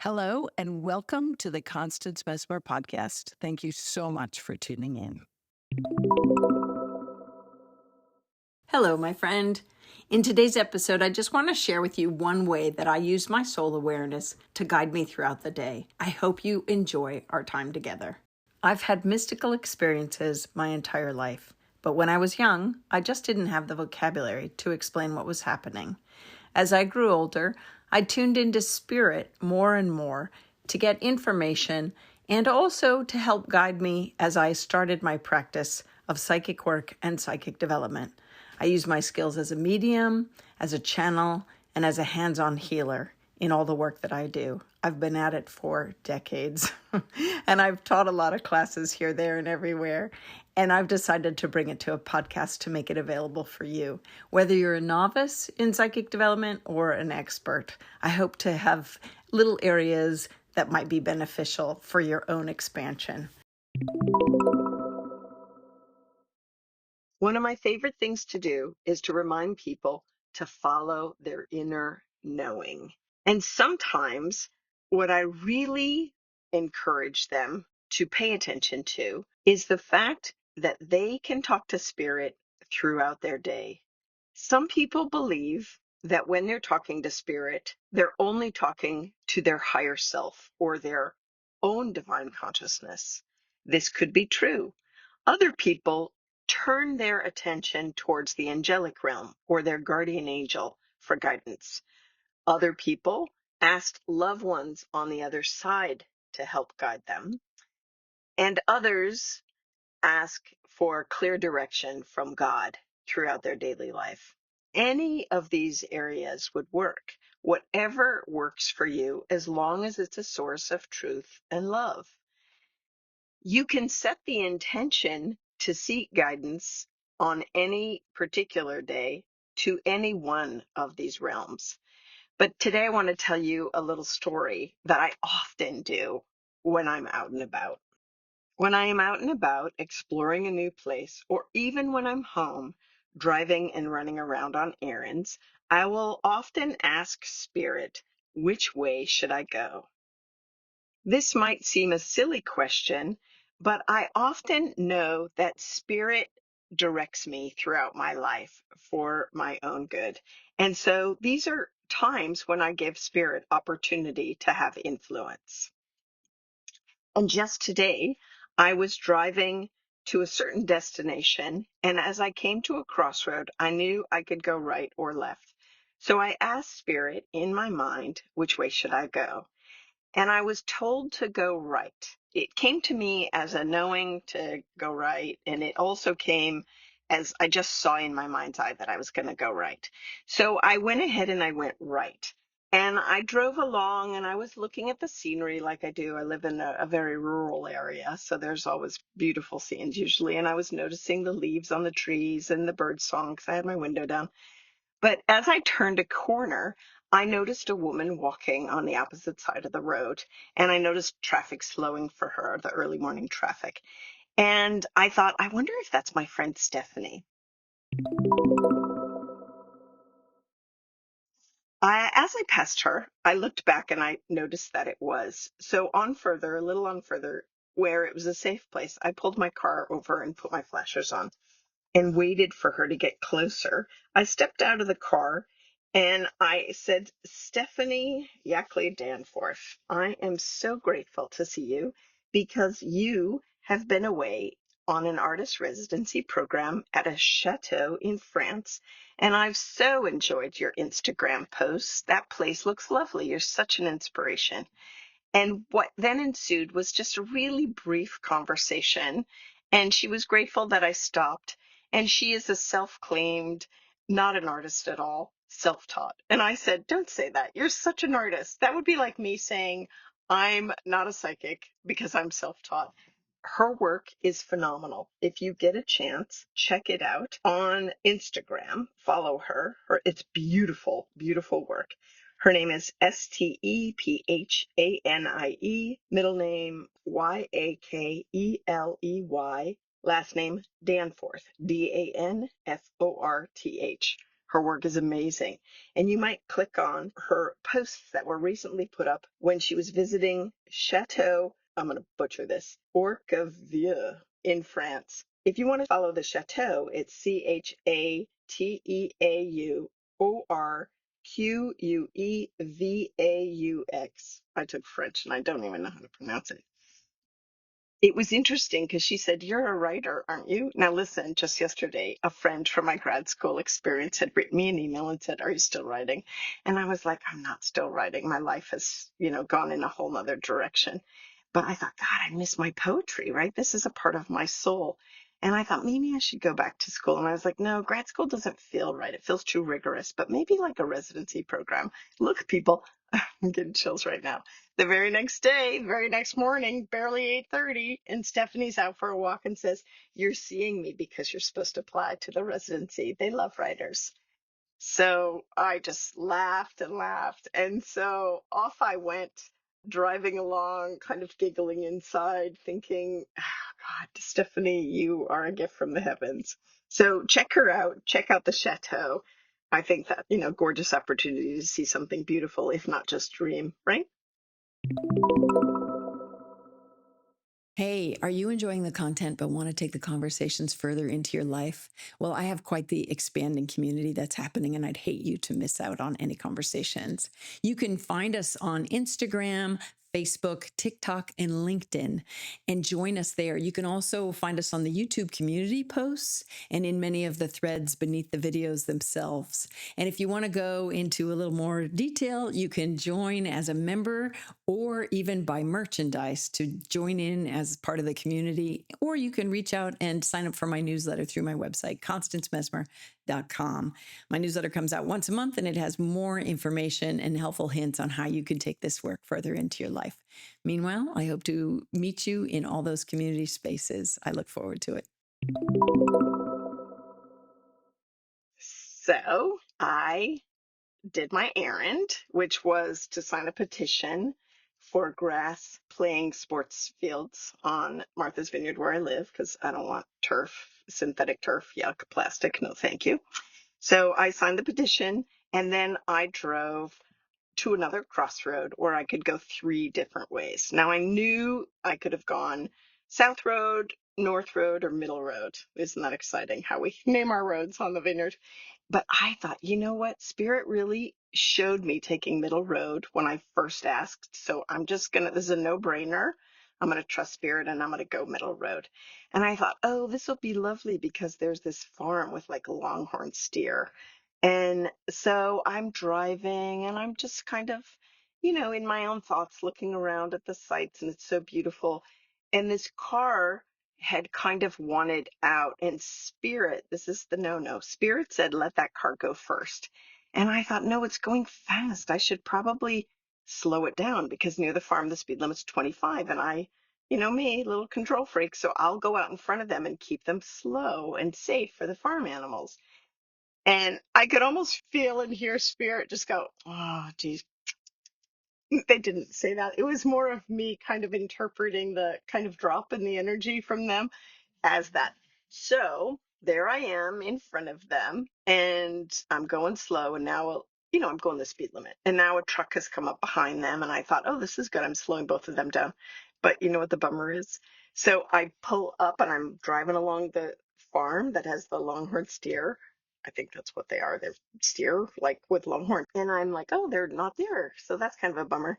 Hello, and welcome to the Constance Messmer Podcast. Thank you so much for tuning in. Hello, my friend. In today's episode, I just want to share with you one way that I use my soul awareness to guide me throughout the day. I hope you enjoy our time together. I've had mystical experiences my entire life, but when I was young, I just didn't have the vocabulary to explain what was happening. As I grew older, I tuned into spirit more and more to get information and also to help guide me as I started my practice of psychic work and psychic development. I use my skills as a medium, as a channel, and as a hands-on healer in all the work that I do. I've been at it for decades, and I've taught a lot of classes here, there, and everywhere. And I've decided to bring it to a podcast to make it available for you. Whether you're a novice in psychic development or an expert, I hope to have little areas that might be beneficial for your own expansion. One of my favorite things to do is to remind people to follow their inner knowing. And sometimes what I really encourage them to pay attention to is the fact that they can talk to spirit throughout their day. Some people believe that when they're talking to spirit, they're only talking to their higher self or their own divine consciousness. This could be true. Other people turn their attention towards the angelic realm or their guardian angel for guidance. Other people asked loved ones on the other side to help guide them. And others ask for clear direction from God throughout their daily life. Any of these areas would work. Whatever works for you, as long as it's a source of truth and love. You can set the intention to seek guidance on any particular day to any one of these realms. But today I want to tell you a little story that I often do when I'm out and about. When I am out and about exploring a new place, or even when I'm home driving and running around on errands, I will often ask Spirit, which way should I go? This might seem a silly question, but I often know that Spirit directs me throughout my life for my own good. And so these are times when I give Spirit opportunity to have influence. And just today, I was driving to a certain destination, and as I came to a crossroad, I knew I could go right or left. So I asked Spirit in my mind, which way should I go? And I was told to go right. It came to me as a knowing to go right, and it also came as I just saw in my mind's eye that I was going to go right. So I went ahead and I went right. And I drove along and I was looking at the scenery like I do. I live in a very rural area, so there's always beautiful scenes usually. And I was noticing the leaves on the trees and the bird song because I had my window down. But as I turned a corner, I noticed a woman walking on the opposite side of the road, and I noticed traffic slowing for her, the early morning traffic. And I thought, I wonder if that's my friend Stephanie. As I passed her, I looked back and I noticed that it was. So a little on further, where it was a safe place, I pulled my car over and put my flashers on and waited for her to get closer. I stepped out of the car and I said, Stephanie Danforth, I am so grateful to see you because you have been away on an artist residency program at a chateau in France. And I've so enjoyed your Instagram posts. That place looks lovely. You're such an inspiration. And what then ensued was just a really brief conversation. And she was grateful that I stopped. And she is a self-claimed, not an artist at all, self-taught. And I said, don't say that. You're such an artist. That would be like me saying, I'm not a psychic because I'm self-taught. Her work is phenomenal. If you get a chance, check it out on Instagram. Follow her. It's beautiful, beautiful work. Her name is Stephanie, middle name Yakeley, last name Danforth, Danforth. Her work is amazing. And you might click on her posts that were recently put up when she was visiting Chateau, I'm going to butcher this, Orquevieux in France. If you want to follow the chateau, it's Chateauquevieux. I took French and I don't even know how to pronounce it. It was interesting because she said, "You're a writer, aren't you?" Now, listen, just yesterday, a friend from my grad school experience had written me an email and said, "Are you still writing?" And I was like, "I'm not still writing. My life has, gone in a whole nother direction." But I thought, God, I miss my poetry, right? This is a part of my soul. And I thought maybe I should go back to school. And I was like, no, grad school doesn't feel right. It feels too rigorous, but maybe like a residency program. Look, people, I'm getting chills right now. The very next day, very next morning, barely 8:30, and Stephanie's out for a walk and says, "You're seeing me because you're supposed to apply to the residency. They love writers." So I just laughed and laughed. And so off I went, driving along, kind of giggling inside, thinking, oh, God, Stephanie, you are a gift from the heavens. So check her out. Check out the chateau. I think that, gorgeous opportunity to see something beautiful, if not just dream, right? Hey, are you enjoying the content but want to take the conversations further into your life? Well, I have quite the expanding community that's happening, and I'd hate you to miss out on any conversations. You can find us on Instagram, Facebook, TikTok, and LinkedIn, and join us there. You can also find us on the YouTube community posts and in many of the threads beneath the videos themselves. And if you want to go into a little more detail, you can join as a member or even buy merchandise to join in as part of the community. Or you can reach out and sign up for my newsletter through my website, constancemessmer.com. My newsletter comes out once a month, and it has more information and helpful hints on how you can take this work further into your life. Meanwhile, I hope to meet you in all those community spaces. I look forward to it. So I did my errand, which was to sign a petition for grass playing sports fields on Martha's Vineyard where I live, because I don't want turf, synthetic turf, yuck, plastic, no thank you. So I signed the petition, and then I drove to another crossroad where I could go three different ways. Now I knew I could have gone South Road, North Road, or Middle Road. Isn't that exciting how we name our roads on the vineyard? But I thought, you know what? Spirit really showed me taking Middle Road when I first asked. So this is a no-brainer. I'm going to trust Spirit and I'm going to go Middle Road. And I thought, oh, this will be lovely because there's this farm with like longhorn steer. And so I'm driving and I'm just kind of, in my own thoughts, looking around at the sights, and it's so beautiful. And this car had kind of wanted out, and Spirit, this is the no-no. Spirit said, let that car go first. And I thought, no, it's going fast. I should probably slow it down because near the farm, the speed limit's 25. And me, little control freak. So I'll go out in front of them and keep them slow and safe for the farm animals. And I could almost feel and hear Spirit just go, oh, geez. They didn't say that. It was more of me kind of interpreting the kind of drop in the energy from them as that. So there I am in front of them, and I'm going slow. And now, I'm going the speed limit. And now a truck has come up behind them. And I thought, oh, this is good. I'm slowing both of them down. But you know what the bummer is? So I pull up and I'm driving along the farm that has the longhorn steer. I think that's what they are. They're steer, like with longhorn. And I'm like, oh, they're not there. So that's kind of a bummer.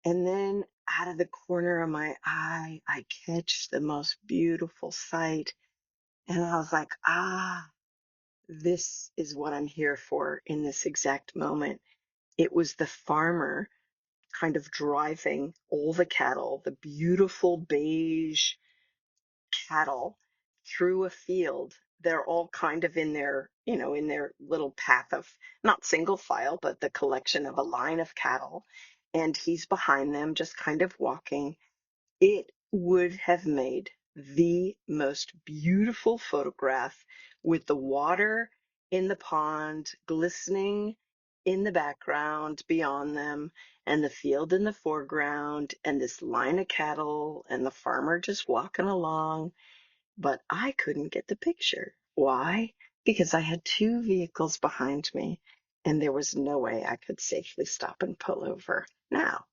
And then out of the corner of my eye, I catch the most beautiful sight. And I was like, this is what I'm here for in this exact moment. It was the farmer kind of driving all the cattle, the beautiful beige cattle through a field. They're all kind of in their little path of not single file, but the collection of a line of cattle. And he's behind them, just kind of walking. It would have made the most beautiful photograph with the water in the pond glistening in the background beyond them, and the field in the foreground, and this line of cattle, and the farmer just walking along. but I couldn't get the picture. Why? Because I had two vehicles behind me, and there was no way I could safely stop and pull over. Now,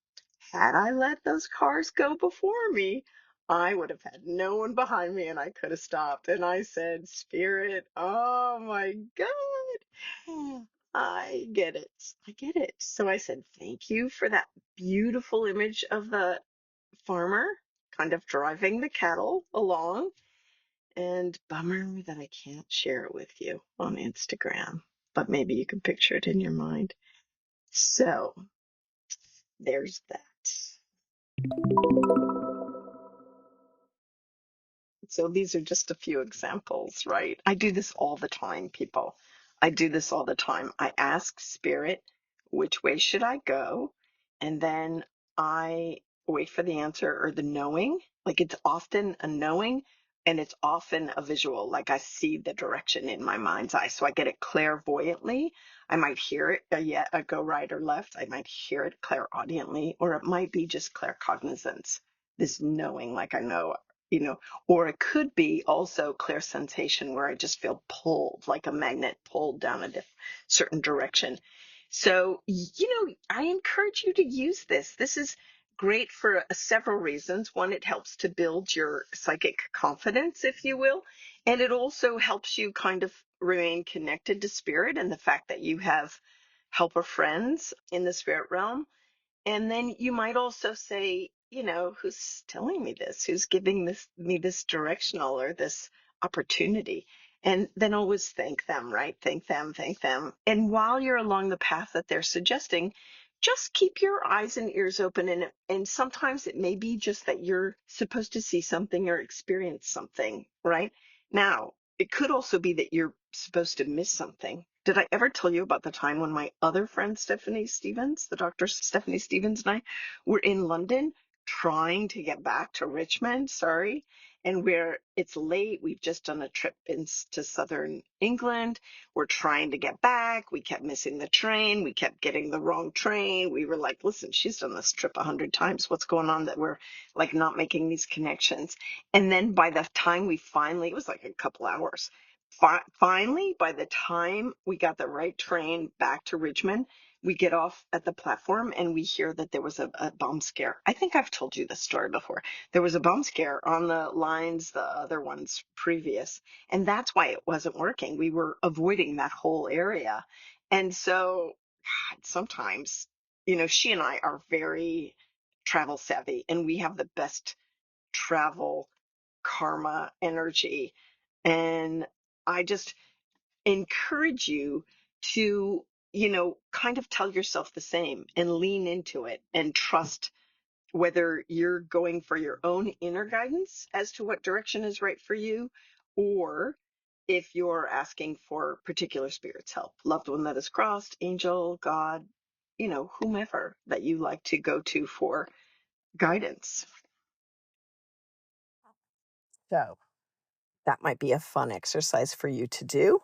had I let those cars go before me, I would have had no one behind me and I could have stopped. And I said, Spirit, oh my God, I get it. I get it. So I said, thank you for that beautiful image of the farmer kind of driving the cattle along. And bummer that I can't share it with you on Instagram, but maybe you can picture it in your mind. So there's that. So these are just a few examples, right? I do this all the time, people. I do this all the time. I ask Spirit, which way should I go? And then I wait for the answer or the knowing. Like it's often a knowing and it's often a visual. Like I see the direction in my mind's eye. So I get it clairvoyantly. I might hear it, go right or left. I might hear it clairaudiently, or it might be just claircognizance, this knowing, like I know, you know, or it could be also clear sensation where I just feel pulled, like a magnet pulled down a certain direction. So, I encourage you to use this. This is great for several reasons. One, it helps to build your psychic confidence, if you will, and it also helps you kind of remain connected to spirit and the fact that you have helper friends in the spirit realm. And then you might also say, who's telling me this? Who's giving me this directional or this opportunity? And then always thank them, right? Thank them, thank them. And while you're along the path that they're suggesting, just keep your eyes and ears open. And sometimes it may be just that you're supposed to see something or experience something, right? Now, it could also be that you're supposed to miss something. Did I ever tell you about the time when my other friend, Stephanie Stevens, the doctor Stephanie Stevens, and I were in London trying to get back to Richmond? Sorry. And it's late. We've just done a trip to southern England. We're trying to get back. We kept missing the train. We kept getting the wrong train. We were like, listen, she's done this trip 100 times. What's going on that we're like not making these connections? And then by the time it was like a couple hours. Finally, by the time we got the right train back to Richmond, we get off at the platform and we hear that there was a bomb scare. I think I've told you this story before. There was a bomb scare on the lines, the other ones previous, and that's why it wasn't working. We were avoiding that whole area. And so, God, sometimes, she and I are very travel savvy and we have the best travel karma energy. And I just encourage you to, kind of tell yourself the same and lean into it and trust whether you're going for your own inner guidance as to what direction is right for you, or if you're asking for particular spirit's help, loved one that is crossed, angel, God, whomever that you like to go to for guidance. So that might be a fun exercise for you to do,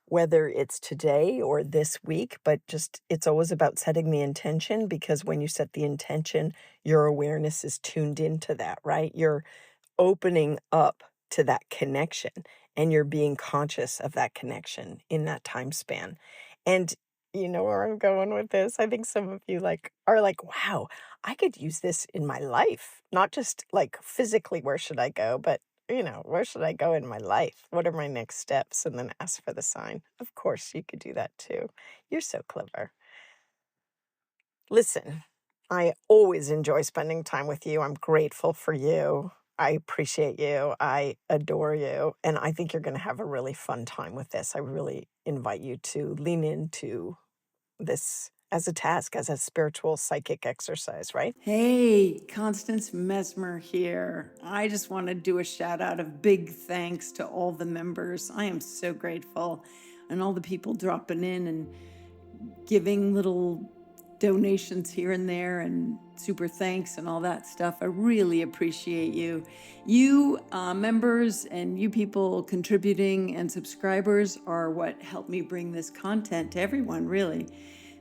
whether it's today or this week, but just it's always about setting the intention, because when you set the intention, your awareness is tuned into that, right? You're opening up to that connection and you're being conscious of that connection in that time span. And you know where I'm going with this? I think some of you are like, wow, I could use this in my life. Not just like physically, where should I go, but where should I go in my life? What are my next steps? And then ask for the sign. Of course, you could do that too. You're so clever. Listen, I always enjoy spending time with you. I'm grateful for you. I appreciate you. I adore you. And I think you're going to have a really fun time with this. I really invite you to lean into this as a task, as a spiritual psychic exercise, right? Hey, Constance Messmer here. I just want to do a shout out of big thanks to all the members. I am so grateful. And all the people dropping in and giving little donations here and there and super thanks and all that stuff. I really appreciate you. You members and you people contributing and subscribers are what help me bring this content to everyone, really.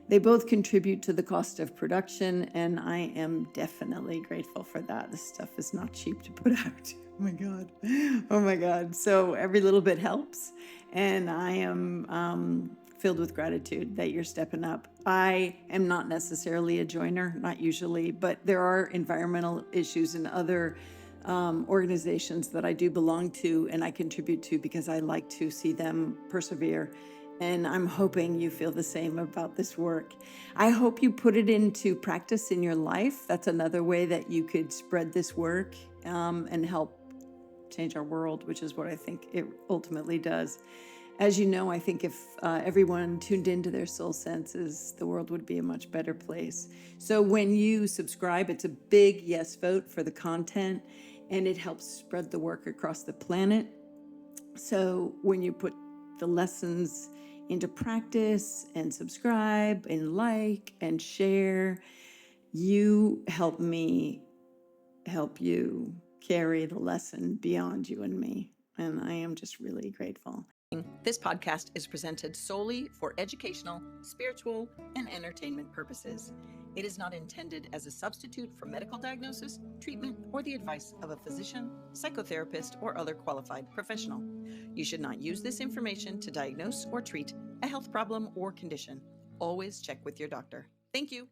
They both contribute to the cost of production, and I am definitely grateful for that. This stuff is not cheap to put out. Oh my God. Oh my God. So every little bit helps. And I am filled with gratitude that you're stepping up. I am not necessarily a joiner, not usually, but there are environmental issues and other organizations that I do belong to and I contribute to because I like to see them persevere. And I'm hoping you feel the same about this work. I hope you put it into practice in your life. That's another way that you could spread this work and help change our world, which is what I think it ultimately does. As you know, I think if everyone tuned into their soul senses, the world would be a much better place. So when you subscribe, it's a big yes vote for the content, and it helps spread the work across the planet. So when you put the lessons into practice and subscribe and like and share, you help me help you carry the lesson beyond you and me. And I am just really grateful. This podcast is presented solely for educational, spiritual, and entertainment purposes. It is not intended as a substitute for medical diagnosis, treatment, or the advice of a physician, psychotherapist, or other qualified professional. You should not use this information to diagnose or treat a health problem or condition. Always check with your doctor. Thank you.